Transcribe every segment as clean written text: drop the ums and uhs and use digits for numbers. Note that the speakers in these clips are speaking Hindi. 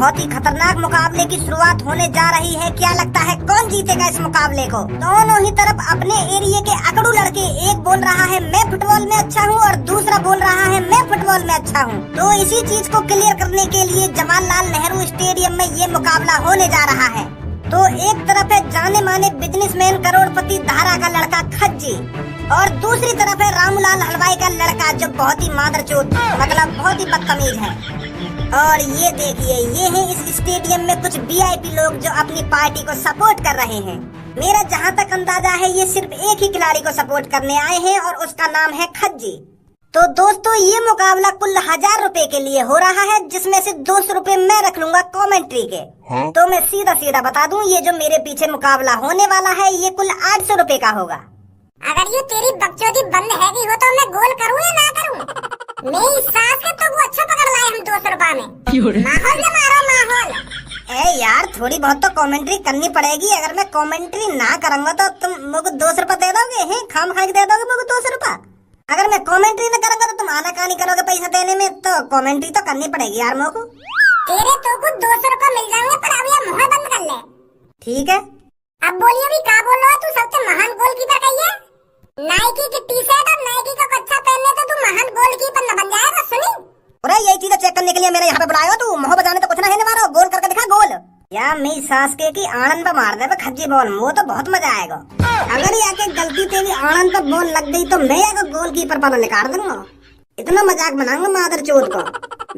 बहुत ही खतरनाक मुकाबले की शुरुआत होने जा रही है। क्या लगता है कौन जीतेगा इस मुकाबले को? दोनों ही तरफ अपने एरिया के अकड़ू लड़के, एक बोल रहा है मैं फुटबॉल में अच्छा हूँ और दूसरा बोल रहा है मैं फुटबॉल में अच्छा हूँ। तो इसी चीज को क्लियर करने के लिए जवाहरलाल नेहरू स्टेडियम में ये मुकाबला होने जा रहा है। तो एक तरफ है जाने माने बिजनेसमैन करोड़पति धारा का लड़का खज्जी, और दूसरी तरफ है रामूलाल हलवाई का लड़का जो बहुत ही मादरचोद, मतलब बहुत ही बदतमीज है। और ये देखिए, ये है इस स्टेडियम में कुछ वीआईपी लोग जो अपनी पार्टी को सपोर्ट कर रहे हैं। मेरा जहाँ तक अंदाजा है ये सिर्फ एक ही खिलाड़ी को सपोर्ट करने आए हैं और उसका नाम है खज्जी। तो दोस्तों ये मुकाबला कुल 1000 रुपए के लिए हो रहा है, जिसमें से 200 रुपए मैं रख लूंगा कमेंट्री के। तो मैं सीधा सीधा बता दूं, ये जो मेरे पीछे मुकाबला होने वाला है ये कुल 800 रुपए का होगा। अगर ये तेरी बकचोदी बंद हैगी हो तो मैं गोल करूँ या ना करूँ? मेरी सास के तो वो अच्छा पकड़ लाए हम 200 रुपए में। माहौल में मारो माहौल। ए यार, थोड़ी बहुत तो कमेंट्री करनी पड़ेगी। अगर मैं कमेंट्री ना करूंगा तो तुम मुझे 200 रुपए दे दोगे? हैं खाम खा के दे दोगे मुझे 200 रुपए? अगर मैं कमेंट्री न करूंगा तो तुम आनाकानी करोगे पैसा देने में, तो कमेंट्री तो करनी पड़ेगी यार मुझको। तेरे तो कुछ 200 रुपए मिल जाएंगे, पर अब ये मुंह बंद कर ले। ठीक है। अब बोलिए भी क्या बोल रहा है? तू सबसे महान गोलकीपर कही है? नाइकी की टी शर्ट और नाइकी का कच्छा पहनने तो तू महान गोलकीपर न बन जाएगा। सुनी, अरे यही चीजें चेक करने के लिए मेरे यहाँ पे बुलाया हो? तू मुँह बजाने तो कुछ ना है मारो, गोल करके दिखा गोल। या मेरी सास के की आनंद पे मार दे खज्जी बॉल, वो तो बहुत मजा आएगा। अगर याके गलती से भी आनंद पे बॉल लग गई तो मैं याके गोलकीपर पर निकाल दूंगा। इतना मजाक बनाऊंगा मादरचोद को।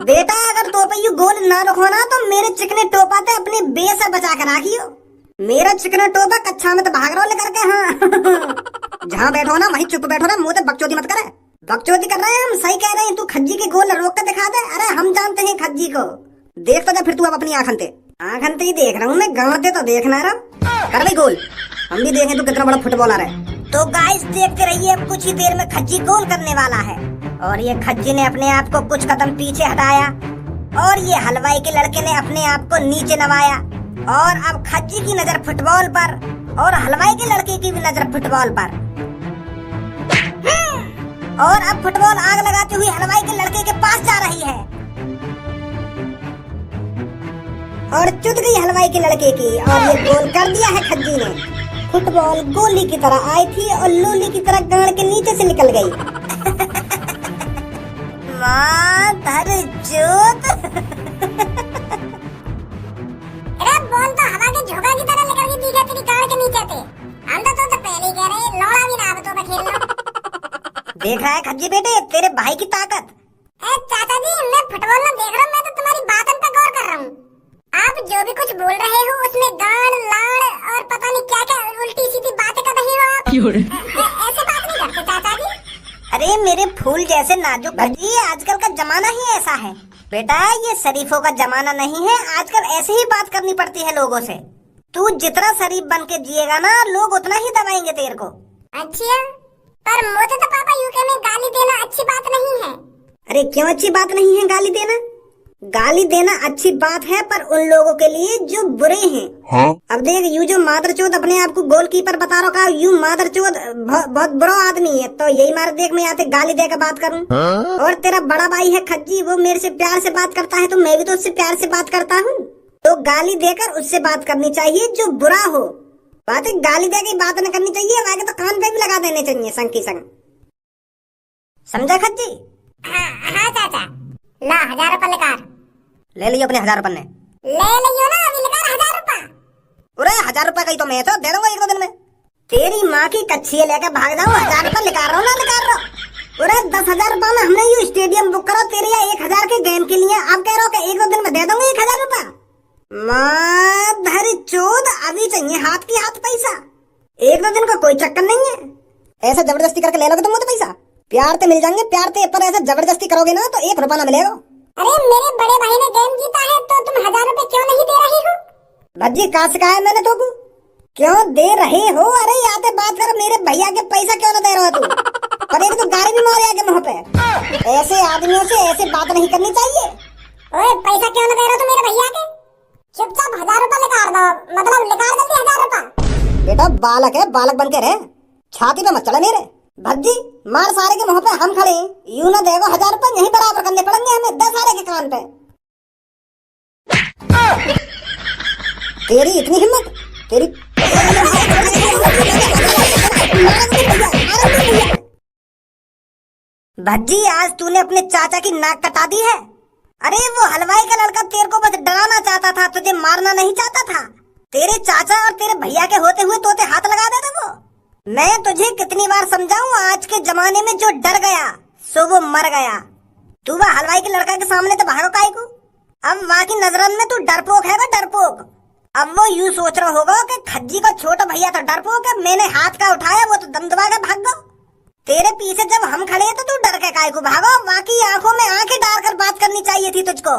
बेटा अगर तो पे यू गोल ना रखो ना तो मेरे चिकने टोपा ते अपने बेस से बचा कर रखियो। मेरा चिकना टोपा कच्छा में तो भाग रहा लेकर के। हाँ जहाँ बैठो ना वहीं चुप बैठो ना, मुँह ते बकचोदी मत करे। बकचोदी कर रहे हैं हम, सही कह रहे हैं। तू खज्जी के गोल रोक कर दिखा दे। अरे हम जानते हैं खज्जी को, देख तो जा फिर तू अब अपनी आंखन ही देख रहा हूँ मैं, गाँव तो देखना रहा। कर भाई गोल, हम भी देखें तू कितना बड़ा फुटबॉलर है। तो गाइस देखते रहिए, अब कुछ ही देर में खज्जी गोल करने वाला है। और ये खज्जी ने अपने आप को कुछ कदम पीछे हटाया और ये हलवाई के लड़के ने अपने आप को नीचे नवाया। और अब खज्जी की नजर फुटबॉल पर और हलवाई के लड़के की भी नजर फुटबॉल पर। और अब फुटबॉल आग लगाती हुई हलवाई के लड़के के पास जा रही है और चुद गई हलवाई के लड़के की, और ये गोल कर दिया है खज्जी ने। फुटबॉल गोली की तरह आई थी और लोली की तरह गाड़ के नीचे से निकल गई। मादरचोद। अरे बॉल तो हवा के झोंका की तरह निकल गई दिखा तेरी गाड़ के नीचे से। हम तो पहले ही कह रहे हैं लौड़ा भी ना अब तो खेल लो। देख रहा है खज्जी बेटे तेरे भाई की ताकत। चाचा जी मैं फुटबॉल में देख रहा हूँ, मैं तो तुम्हारी बातों पे गौर कर रहा हूँ। आप जो भी कुछ बोल रहे हो उसमें गाड़ लाड़ और पता नहीं क्या क्या उल्टी सीधी बातें कर रही हो आप। ऐसे बात नहीं करते चाचा जी। अरे मेरे फूल जैसे नाजुक भज्जी, आजकल का जमाना ही ऐसा है बेटा। ये शरीफों का जमाना नहीं है, आजकल ऐसे ही बात करनी पड़ती है लोगों से। तू जितना शरीफ बन के जिएगा ना, लोग उतना ही दबाएंगे तेरे को। अच्छा, पर मुझे तो पापा यूके में गाली देना अच्छी बात नहीं है। अरे क्यों अच्छी बात नहीं है गाली देना? गाली देना अच्छी बात है पर उन लोगों के लिए जो बुरे हैं। हाँ? अब देख यू जो मादरचोद अपने आप को गोलकीपर बता रहा, यू मादरचोद बहुत बुरा आदमी है। तो यही मार देख मैं यहाँ से गाली देकर बात करूँ। हाँ? और तेरा बड़ा भाई है खज्जी, वो मेरे से प्यार से बात करता है तो मैं भी तो उससे प्यार से बात करता हूँ। तो गाली देकर उससे बात करनी चाहिए जो बुरा हो। बात है गाली देकर बात न करनी चाहिए, आगे तो कान पे भी लगा देने चाहिए संग की संग। समझा खज्जी? हाँ चाचा। ला 1000 रुपए निकाल। ले लियो अपने 1000 रुपए ने। ले लियो ना, अभी निकाल 1000 रुपए। अरे 1000 रुपए का ही तो मैं तो दे दूंगा 1-2 दिन में। तेरी माँ की कच्छी लेकर भाग जाऊँ, 1000 रुपए निकाल रहा हूँ ना निकाल रहा हूँ। अरे 10,000 रुपए में हमने ये स्टेडियम बुक करो तेरे यहाँ 1000 के गेम के लिए। अब कह रहा हूँ 1-2 दिन में दे दूंगा 1000 रुपए। मादरचोद, अभी चाहिए हाथ की हाथ पैसा। 1-2 दिन का कोई चक्कर नहीं है। ऐसा जबरदस्ती करके ले लोगे तुम तो पैसा? प्यार ते मिल जाएंगे प्यार ते, पर ऐसा जबरदस्ती करोगे ना तो 1 रुपया ना मिलेगा। अरे मेरे बड़े भाई ने गेम जीता है तो तुम 1000 रुपए क्यों नहीं दे रही हो? भज्जी कहाँ सिखाया मैंने तो क्यों दे रहे हो? अरे आते बात कर, मेरे भैया के पैसा क्यों ना दे रहे हो तू? पर एक तो गाड़ी भी मारे आगे मुँह पे। ऐसे आदमियों से ऐसे बात नहीं करनी चाहिए। ओए पैसा क्यों ना दे रहे हो तुम मेरे भैया के? चुपचाप 1000 रुपए निकाल दो, मतलब निकाल जल्दी 1000 रुपए। बेटा बालक है, बालक बन के रहे, छाती पे मत चढ़े मेरे। भज्जी मार सारे के मुँह पे हम खड़े, यूं ना देगो 1000 रुपए यहीं बराबर करने पड़ेंगे हमें 10 सारे के कान पे। तेरी इतनी हिम्मत, तेरी भज्जी, आज तूने अपने चाचा की नाक कटा दी है। अरे वो हलवाई का लड़का तेरे को बस डराना चाहता था, तुझे मारना नहीं चाहता था। तेरे चाचा और तेरे भैया के होते हुए तोते हाथ लगा देता वो। मैं तुझे कितनी बार समझाऊं, आज के जमाने में जो डर गया सो वो मर गया। तू वह हलवाई के लड़का के सामने तो भागो काहे को? अब वहाँ की नजरन में तू डरपोक है, डरपोक। अब वो यूं सोच रहा होगा कि खज्जी का छोटा भैया तो डरपोक है, मैंने हाथ का उठाया वो तो दम दबा के भाग गो। तेरे पीछे जब हम खड़े तो तू डर के काहे को भागो? बाकी आंखों में आंखें डालकर बात करनी चाहिए थी तुझको।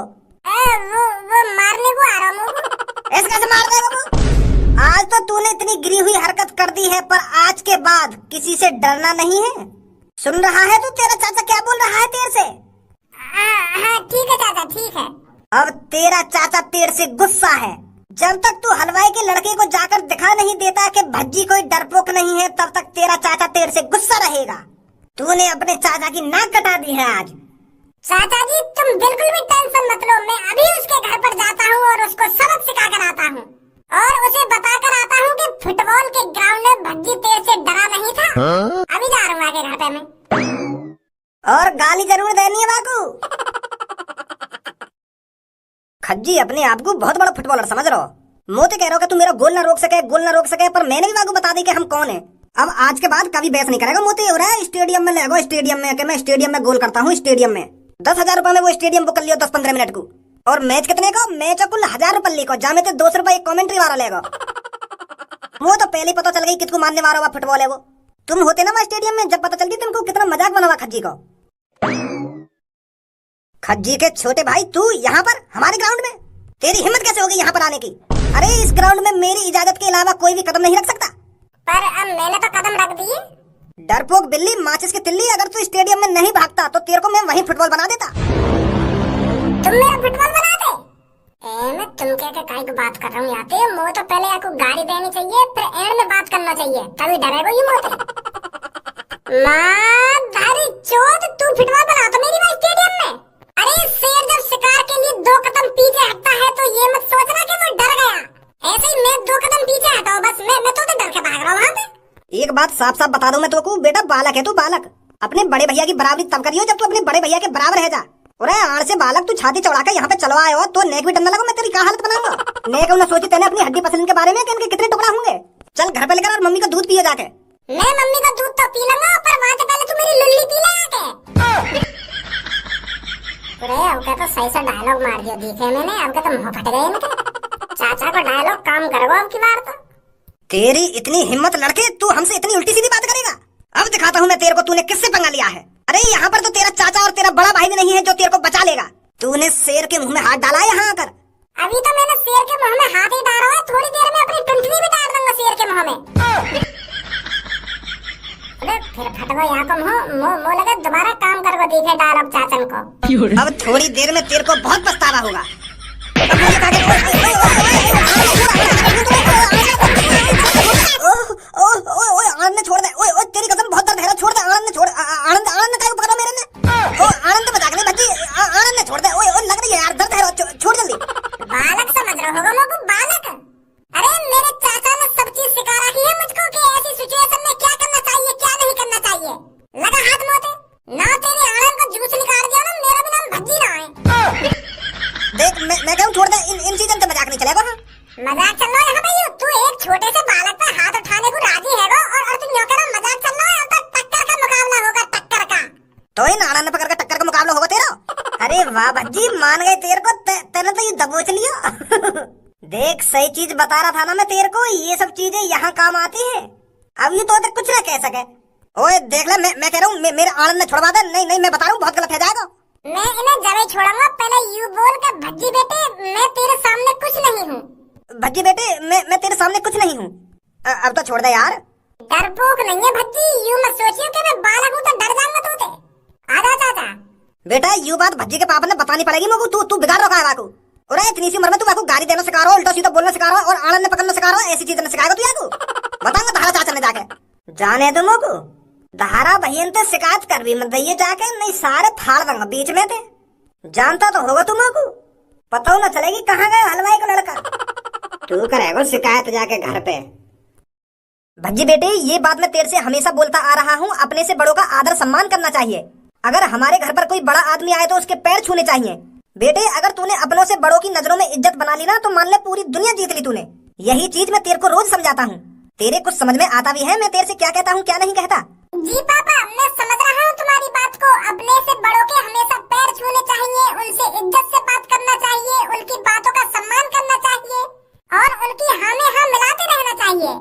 वो मारने को आ रहा हूँ। ऐसे कैसे मार देगा वो? आज तो तूने इतनी गिरी हुई हरकत कर दी है, पर आज के बाद किसी से डरना नहीं है। सुन रहा है तू? तेरा चाचा क्या बोल रहा है तेरे से? हाँ ठीक है चाचा, ठीक है। अब तेरा चाचा तेरे से गुस्सा है। जब तक तू हलवाई के लड़के को जाकर दिखा नहीं देता कि भज्जी कोई डरपोक नहीं है, तब तक तेरा चाचा तेरे से गुस्सा रहेगा। तूने अपने चाचा की नाक कटा दी है आज। चाचा जी तुम बिल्कुल भी टेंशन मत लो, मैं अभी उसके घर पर जाता हूँ और उसको सबक सिखा कर आता हूँ और उसे बता कर आता हूँ कि फुटबॉल के ग्राउंड में भज्जी तेरे से डरा नहीं था। अभी जा रहा हूँ आगे घर पे मैं। और गाली जरूर देनी है बाकू। खज्जी अपने आप को बहुत बड़ा फुटबॉलर समझ रहा हो। मोते कह रहा हो कि तू मेरा गोल ना रोक सके, गोल ना रोक सके, पर मैंने भी बाकू बता दी कि हम कौन है। अब आज के बाद कभी बहस नहीं करेगा। मोते हो रहा है स्टेडियम में ले गो, स्टेडियम में, कि मैं स्टेडियम में गोल करता हूँ। स्टेडियम में 10,000 रुपए में वो स्टेडियम बुक कर लियो 10-15 मिनट को। और मैच कितने का? मैच कुल 1,000 रुपये को, जामे तो 200 रुपए एक कमेंट्री वाला लेगा। वो तो पहले ही पता चल गई किसको मानने वाला हुआ फुटबॉल है वो। तुम होते ना वहाँ स्टेडियम में, जब पता चलती तुमको कितना मजाक बना हुआ खज्जी को। खज्जी के छोटे भाई, तू यहाँ पर हमारे ग्राउंड में? तेरी हिम्मत कैसे होगी यहाँ पर आने की? अरे इस ग्राउंड में मेरी इजाजत के अलावा कोई भी कदम नहीं रख सकता। पर अब मैंने तो कदम रख दिए। डरपोक बिल्ली, माचिस की तिल्ली, अगर तू स्टेडियम में नहीं भागता तो तेरे को मैं वहीं फुटबॉल बना देता। तुम मेरा फुटबॉल बना दे? मैं तुम क्या काय को बात कर रहा हूँ याते मो तो पहले आपको गाड़ी देनी चाहिए, फिर एंड में बात करना चाहिए, तभी डरेगा ये मोते। माँ धारी चोद, तू फुटबॉल बना तो मेरी भाई स्टेडियम में। अरे शेर जब शिकार के लिए 2 कदम पीछे हटता है तो ये मत सोचना कि वो डर गया। ऐसे ही मैं 2 कदम पीछे हटाऊं बस, मैं तो डर के भाग रहा हूँ वहाँ पे। एक बात साफ साफ बता दूं मैं तो, बेटा बालक है तू, बालक। अपने बड़े भैया की बराबरी तब करियो जब तू अपने बड़े भैया के बराबर रह जा। अरे आड़ से बालक, तू छाती चौड़ा के यहाँ पे चलो आए हो तो नेक भी डरने लगा। मैं तेरी क्या हालत बनाऊंगा। नेक उन्हें सोची तेने अपनी हड्डी पसंद के बारे में कि इनके कितने टुकड़ा होंगे। चल घर पे लेकर और मम्मी का दूध पिए जाके। मैं मम्मी का दूध तो पी लूंगा, पर वहाँ से पहले तू मेरी लुल्ली पी ले आके। अरे अब का तो सही सा डायलॉग मार दिया दिखे मैंने, अब का तो मुंह फट गए मेरे। चाचा को डायलॉग काम करो अब की बार तो। तेरी इतनी हिम्मत लड़के, तू हमसे इतनी उल्टी सीधी बात करेगा? अब दिखाता हूँ मैं तेरे को तूने किससे पंगा लिया है। अरे यहाँ पर तो तेरा चाचा और तेरा बड़ा भाई भी नहीं है जो तेरे को बचा लेगा। तूने शेर के मुंह में हाथ डाला है यहाँ आकर। अभी तो मैंने शेर के मुंह में हाथ ही डाला है, थोड़ी देर में अपनी टुंटली भी डाल दूंगा शेर के मुंह में। अरे फिर फटवा यहाँ को मुंह लगा दोबारा काम करके दिखे डायलॉग चाचन को। अब थोड़ी देर में तेरे को बहुत पछतावा होगा। आनंद ने छोड़ दे, ओए तेरी कसम बहुत दर्द है, छोड़ दे। आनंद ने छोड़, आनंद ने काय को पकड़ा मेरे ने? आनंद बचा के भज्जी, आनंद ने छोड़ दे। ओए लग रही है यार, दर्द है, छोड़ जल्दी। बालक समझ रहे होगा मुझको, बालक। अरे मेरे चाचा ने सब चीज सिखा रखी है मुझको कि ऐसी सिचुएशन में क्या करना चाहिए क्या नहीं करना चाहिए। लगा हाथ मोते ना, तेरे आनंद का जूस निकाल दिया ना, मेरा भी नाम भज्जी ना है। देख मैं कहूँ छोड़ दे, इन सीजन से मजाक नहीं चलेगा। मजाक चल रहा है यहाँ भाई, तू एक छोटे से बालक पे हाथ उठाने को राजी है और तुम यूँ कह रहा मजाक चल रहा है, तो टक्कर का मुकाबला होगा, टक्कर का। तो इन आनंद पकड़ के टक्कर का मुकाबला होगा तेरा। अरे वाह भज्जी, मान गए तेरे को, तेने तो ये दबोच लिया। देख सही चीज बता रहा था ना मैं तेरे को, ये सब चीजें यहाँ काम आती है। अब ये तो कुछ ना कह सके। ओए देख ले, मैं कह रहा हूँ मेरे आनंद ने छोड़वा दे। नहीं मैं बता रहा हूँ बहुत गलत है जाएगा। मैं इन्हें जब ही छोड़ूंगा, पहले यू बोल के भज्जी बेटे मैं तेरे सामने कुछ नहीं हूँ। भज्जी बेटे मैं तेरे सामने कुछ नहीं हूँ। अब तो छोड़ दे यार। डरपोक नहीं है भज्जी, यूँ मत सोचियो कि मैं बालक हूँ तो डर जाऊंगा तू। आजा चाचा। बेटा यू बात भज्जी के पापा ने बतानी पड़ेगी मुझको। तू बिगाड़ रखा है बाकू। और इतनी सी उम्र में तू बाकू गाड़ी देना सिखा रहा हो, उल्टा सीधा बोलना सिखा रहा हो, और आनंद ने पकड़ना सिखा रहा हो। ऐसी चीजें सिखाएगा तू याकू? बताऊंगा धारा चाचा ने जाके। जाने दो मुझको, धारा भैया ते शिकायत कर भी मत दइए जाके, नहीं सारे फाड़ दूंगा बीच में थे। जानता तो होगा तुम को, पता न चलेगी कहाँ गया हलवाई का लड़का। तू करेगा शिकायत जाके घर पे। भज्जी बेटे, ये बात मैं तेरे से हमेशा बोलता आ रहा हूँ, अपने से बड़ों का आदर सम्मान करना चाहिए। अगर हमारे घर पर कोई बड़ा आदमी आए तो उसके पैर छूने चाहिए। बेटे, अगर तूने अपनों से बड़ों की नजरों में इज्जत बना ली ना तो मान ले पूरी दुनिया जीत ली तूने। यही चीज मैं तेरे को रोज समझाता हूँ, तेरे कुछ समझ में आता भी है मैं तेरे से क्या कहता हूँ क्या नहीं कहता। जी पापा, मैं समझ रहा हूँ तुम्हारी बात को। अपने से बड़ों के हमेशा पैर छूने चाहिए, उनसे इज्जत से बात करना चाहिए, उनकी बातों का सम्मान करना चाहिए और उनकी हाँ में हाँ मिलाते रहना चाहिए।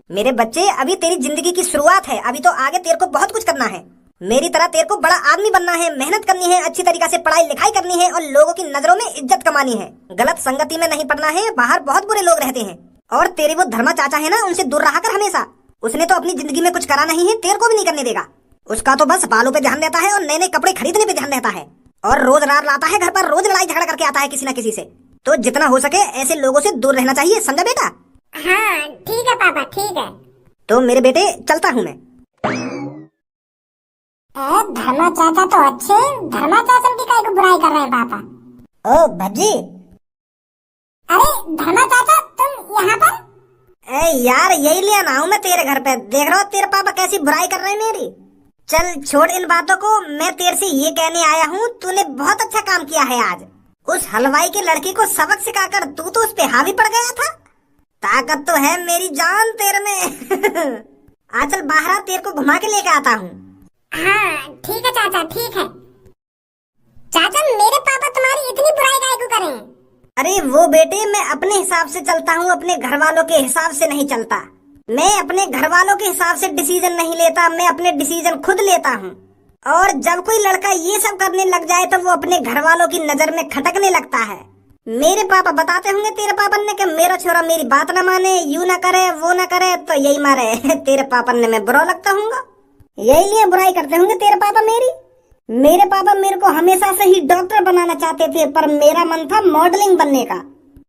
मेरे बच्चे, अभी तेरी जिंदगी की शुरुआत है, अभी तो आगे तेरे को बहुत कुछ करना है। मेरी तरह तेरे को बड़ा आदमी बनना है, मेहनत करनी है, अच्छी तरीके से पढ़ाई लिखाई करनी है और लोगों की नजरों में इज्जत कमानी है। गलत संगति में नहीं पड़ना है, बाहर बहुत बुरे लोग रहते हैं। और तेरे वो धर्मा चाचा है ना, उनसे दूर रहा कर हमेशा। उसने तो अपनी जिंदगी में कुछ करा नहीं है, तेरे को भी नहीं करने देगा। उसका तो बस बालों पे ध्यान रहता है और नए नए कपड़े खरीदने पे ध्यान रहता है और रोज रात लाता है घर पर, रोज लड़ाई झगड़ा करके आता है किसी न किसी से। तो जितना हो सके ऐसे लोगों से दूर रहना चाहिए, समझा बेटा? हाँ ठीक है पापा, ठीक है। तो मेरे बेटे चलता हूँ मैं। धर्मा चाचा तो अच्छे, धर्मा चाचा की काय को बुराई कर रहे हैं पापा। ओ भज्जी। अरे धर्मा चाचा, तुम यहाँ पर? यार यही लिया ना हूँ मैं तेरे घर पे, देख रहा हूँ तेरे पापा कैसी बुराई कर रहे हैं मेरी। चल छोड़ इन बातों को, मैं तेरे से ये कहने आया हूँ, तूने बहुत अच्छा काम किया है आज। उस हलवाई की लड़की को सबक सिखाकर तू तो उस पे हावी पड़ गया था। ताकत तो है मेरी जान तेरे में। आज चल बाहर, तेरे को घुमा के लेके आता हूँ। हाँ ठीक है चाचा, ठीक है। चाचा, मेरे पापा तुम्हारी इतनी बुराई काहे को करें? अरे वो बेटे, मैं अपने हिसाब से चलता हूँ, अपने घर वालों के हिसाब से नहीं चलता। मैं अपने घर वालों के हिसाब से डिसीजन नहीं लेता, मैं अपने डिसीजन खुद लेता हूँ। और जब कोई लड़का ये सब करने लग जाए तो वो अपने घर वालों की नजर में खटकने लगता है। मेरे पापा बताते होंगे तेरे पापन ने कि मेरा छोरा मेरी बात न माने, यूं न करे वो न करे, तो यही मारे तेरे पापन ने मैं बुरा लगता हूँगा, यही लिए बुराई करते होंगे तेरे पापा मेरी। मेरे पापा मेरे को हमेशा से ही डॉक्टर बनाना चाहते थे, पर मेरा मन था मॉडलिंग बनने का।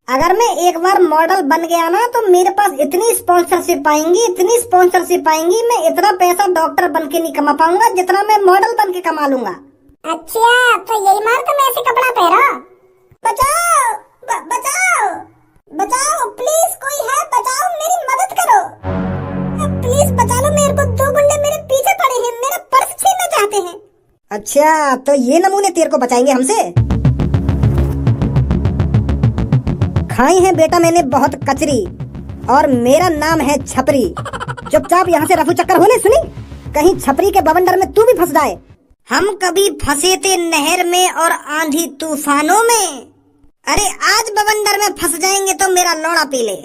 अगर मैं एक बार मॉडल बन गया ना तो मेरे पास इतनी स्पॉन्सरशिप आएंगी, इतनी स्पॉन्सरशिप आएंगी, मैं इतना पैसा डॉक्टर बन के नहीं कमा पाऊंगा जितना मैं मॉडल बन के कमा लूंगा। अच्छा, तो यही मार तुम ऐसे कपड़ा पहनो। बचाओ, बचाओ, बचाओ, प्लीज कोई है, बचाओ, मेरी मदद करो, प्लीज बचा लो मेरे को, दो गुंडे मेरे पीछे पड़े हैं, मेरा पर्स छीनना चाहते हैं। अच्छा, तो ये नमूने तेरे को बचाएंगे हमसे? खाई है बेटा मैंने बहुत कचरी और मेरा नाम है छपरी। चुपचाप यहाँ से रफू चक्कर होने सुनी, कहीं छपरी के बवंडर में तू भी फंस जाए। हम कभी फंसे थे नहर में और आंधी तूफानों में, अरे आज बवंडर में फंस जाएंगे तो मेरा लौड़ा पी ले।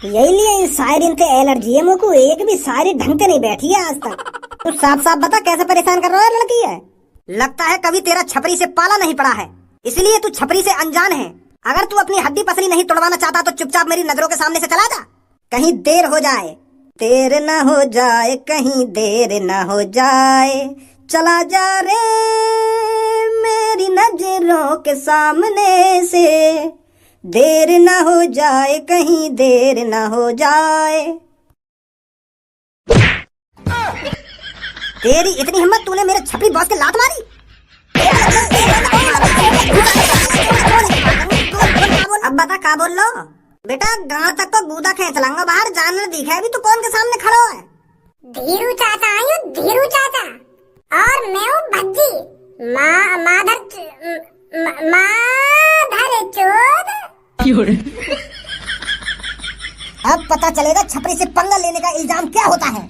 यही लिए इस शायरी से एलर्जी है मुझको, एक भी शायरी ढंग से नहीं बैठी है आज तक। तू साफ साफ बता कैसे परेशान कर रहा है लड़की है? लगता है कभी तेरा छपरी से पाला नहीं पड़ा है, इसलिए तू छपरी से अनजान है। अगर तू अपनी हड्डी पसली नहीं तोड़वाना चाहता तो चुपचाप मेरी नजरों के सामने से चला जा, कहीं देर हो जाए। देर न हो जाए, कहीं देर न हो जाए, चला जा रे मेरी नजरों के सामने से, देर न हो जाए, कहीं देर न हो जाए। तेरी इतनी हिम्मत, तूने मेरे छपरी बॉस के लात मारी? अब बता क्या बोल लो बेटा, गांव तक तो गूदा खींच लाऊंगा, बाहर जाने दिखा है। अभी तू कौन के सामने खड़ो है? धीरू चाचा आयु, धीरू चाचा, और मैं हूँ भज्जी, माधर चोद। अब पता चलेगा छपरी से पंगा लेने का इल्जाम क्या होता है।